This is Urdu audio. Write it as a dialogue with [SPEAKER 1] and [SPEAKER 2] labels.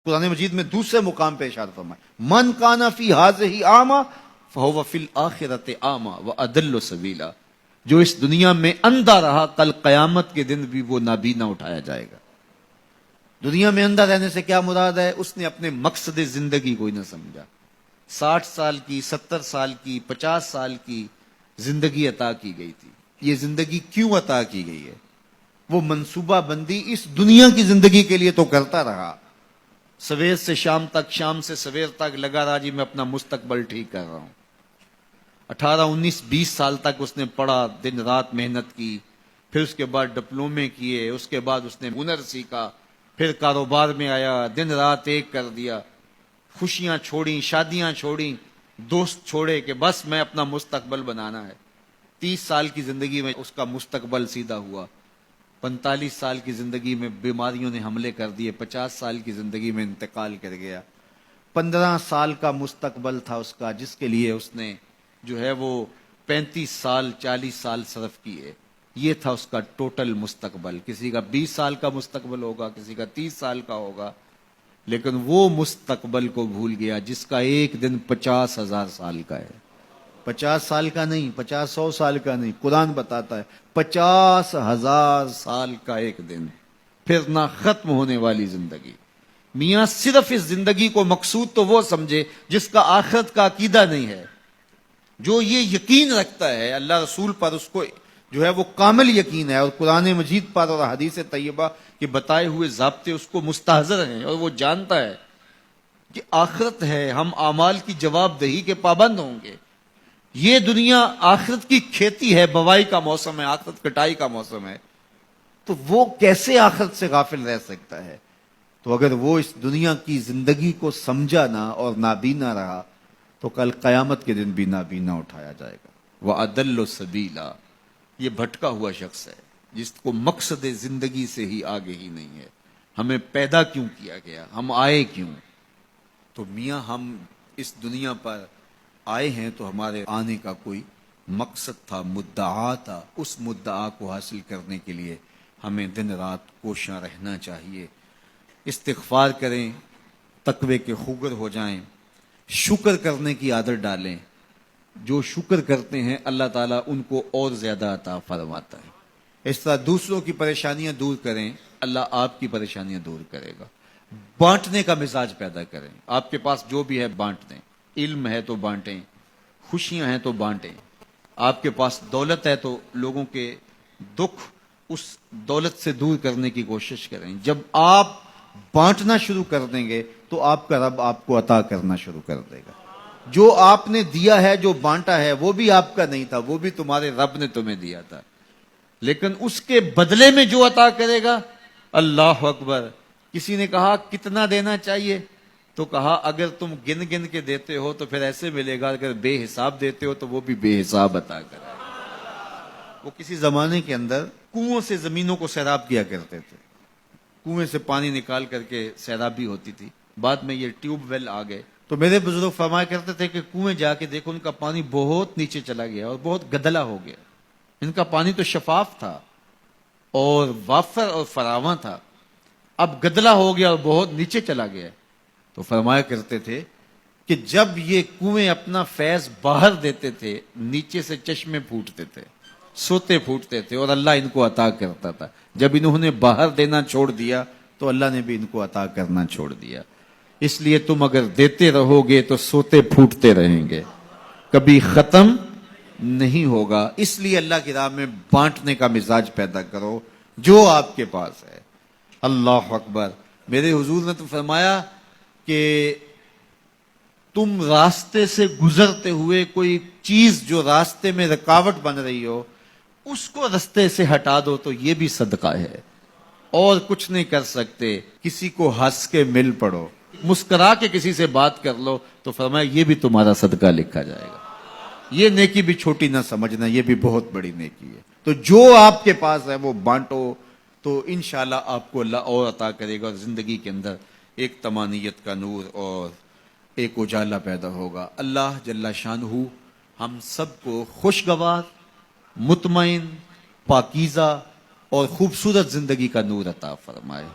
[SPEAKER 1] قرآن مجید میں دوسرے مقام پہ اشارہ فرمائے من کانا فی ہذہ اعمی فہو فی الآخرۃ اعمی واضل سبیلا، جو اس دنیا میں اندھا رہا کل قیامت کے دن بھی وہ نابینا اٹھایا جائے گا۔ دنیا میں اندھا رہنے سے کیا مراد ہے؟ اس نے اپنے مقصد زندگی کو ہی نہ سمجھا۔ 60 سال کی، 70 سال کی، 50 سال کی زندگی عطا کی گئی تھی۔ یہ زندگی کیوں عطا کی گئی ہے؟ وہ منصوبہ بندی اس دنیا کی زندگی کے لیے تو کرتا رہا، سویر سے شام تک، شام سے سویر تک لگا رہا جی میں اپنا مستقبل ٹھیک کر رہا ہوں۔ 18 19 20 سال تک اس نے پڑھا، دن رات محنت کی، پھر اس کے بعد ڈپلومے کیے، اس کے بعد اس نے ہنر سیکھا، پھر کاروبار میں آیا، دن رات ایک کر دیا، خوشیاں چھوڑیں، شادیاں چھوڑیں، دوست چھوڑے کہ بس میں اپنا مستقبل بنانا ہے۔ 30 سال کی زندگی میں اس کا مستقبل سیدھا ہوا، 45 سال کی زندگی میں بیماریوں نے حملے کر دیے، 50 سال کی زندگی میں انتقال کر گیا۔ 15 سال کا مستقبل تھا اس کا، جس کے لیے اس نے جو ہے وہ 35 سال 40 سال صرف کیے۔ یہ تھا اس کا ٹوٹل مستقبل۔ کسی کا 20 سال کا مستقبل ہوگا، کسی کا 30 سال کا ہوگا، لیکن وہ مستقبل کو بھول گیا جس کا ایک دن 50,000 سال کا ہے۔ 50 سال کا نہیں، 50 سال کا نہیں، قرآن بتاتا ہے 50,000 سال کا ایک دن، پھر نہ ختم ہونے والی زندگی۔ میاں صرف اس زندگی کو مقصود تو وہ سمجھے جس کا آخرت کا عقیدہ نہیں ہے، جو یہ یقین رکھتا ہے اللہ رسول پر، اس کو جو ہے وہ کامل یقین ہے، اور قرآن مجید پر اور حدیث طیبہ کے بتائے ہوئے ضابطے اس کو مستحضر ہیں، اور وہ جانتا ہے کہ آخرت ہے، ہم اعمال کی جواب دہی کے پابند ہوں گے۔ یہ دنیا آخرت کی کھیتی ہے، بوائی کا موسم ہے، آخرت کٹائی کا موسم ہے، تو وہ کیسے آخرت سے غافل رہ سکتا ہے؟ تو اگر وہ اس دنیا کی زندگی کو سمجھا نہ اور نابینا رہا تو کل قیامت کے دن بھی نابینا اٹھایا جائے گا۔ وَأَضَلُّ سَبِيلًا، یہ بھٹکا ہوا شخص ہے جس کو مقصد زندگی سے ہی آگے ہی نہیں ہے۔ ہمیں پیدا کیوں کیا گیا؟ ہم آئے کیوں؟ تو میاں ہم اس دنیا پر آئے ہیں تو ہمارے آنے کا کوئی مقصد تھا، مدعا تھا۔ اس مدعا کو حاصل کرنے کے لیے ہمیں دن رات کوشاں رہنا چاہیے، استغفار کریں، تقوی کے خوگر ہو جائیں، شکر کرنے کی عادت ڈالیں۔ جو شکر کرتے ہیں اللہ تعالیٰ ان کو اور زیادہ عطا فرماتا ہے۔ اس طرح دوسروں کی پریشانیاں دور کریں، اللہ آپ کی پریشانیاں دور کرے گا۔ بانٹنے کا مزاج پیدا کریں، آپ کے پاس جو بھی ہے بانٹ دیں، علم ہے تو بانٹیں، خوشیاں ہیں تو بانٹیں، آپ کے پاس دولت ہے تو لوگوں کے دکھ اس دولت سے دور کرنے کی کوشش کریں۔ جب آپ بانٹنا شروع کر دیں گے تو آپ کا رب آپ کو عطا کرنا شروع کر دے گا۔ جو آپ نے دیا ہے، جو بانٹا ہے، وہ بھی آپ کا نہیں تھا، وہ بھی تمہارے رب نے تمہیں دیا تھا، لیکن اس کے بدلے میں جو عطا کرے گا، اللہ اکبر۔ کسی نے کہا کتنا دینا چاہیے؟ تو کہا اگر تم گن گن کے دیتے ہو تو پھر ایسے ملے گا، اگر بے حساب دیتے ہو تو وہ بھی بے حساب عطا کرے گا۔ وہ کسی زمانے کے اندر کنووں سے زمینوں کو سیراب کیا کرتے تھے، کنویں سے پانی نکال کر کے سیرابی ہوتی تھی۔ بعد میں یہ ٹیوب ویل آ گئے تو میرے بزرگ فرمایا کرتے تھے کہ کنویں جا کے دیکھو، ان کا پانی بہت نیچے چلا گیا اور بہت گدلا ہو گیا۔ ان کا پانی تو شفاف تھا اور وافر اور فراواں تھا، اب گدلا ہو گیا اور بہت نیچے چلا گیا۔ تو فرمایا کرتے تھے کہ جب یہ کنویں اپنا فیض باہر دیتے تھے، نیچے سے چشمے پھوٹتے تھے، سوتے پھوٹتے تھے، اور اللہ ان کو عطا کرتا تھا۔ جب انہوں نے باہر دینا چھوڑ دیا تو اللہ نے بھی ان کو عطا کرنا چھوڑ دیا۔ اس لیے تم اگر دیتے رہو گے تو سوتے پھوٹتے رہیں گے، کبھی ختم نہیں ہوگا۔ اس لیے اللہ کی راہ میں بانٹنے کا مزاج پیدا کرو جو آپ کے پاس ہے۔ اللہ اکبر۔ میرے حضور نے تو فرمایا کہ تم راستے سے گزرتے ہوئے کوئی چیز جو راستے میں رکاوٹ بن رہی ہو، اس کو راستے سے ہٹا دو تو یہ بھی صدقہ ہے، اور کچھ نہیں کر سکتے۔ کسی کو ہنس کے مل پڑو، مسکرا کے کسی سے بات کر لو تو فرمایا یہ بھی تمہارا صدقہ لکھا جائے گا۔ یہ نیکی بھی چھوٹی نہ سمجھنا، یہ بھی بہت بڑی نیکی ہے۔ تو جو آپ کے پاس ہے وہ بانٹو تو انشاءاللہ آپ کو اللہ اور عطا کرے گا، اور زندگی کے اندر ایک طمانیت کا نور اور ایک اجالا پیدا ہوگا۔ اللہ جل شانہ ہم سب کو خوشگوار، مطمئن، پاکیزہ اور خوبصورت زندگی کا نور عطا فرمائے۔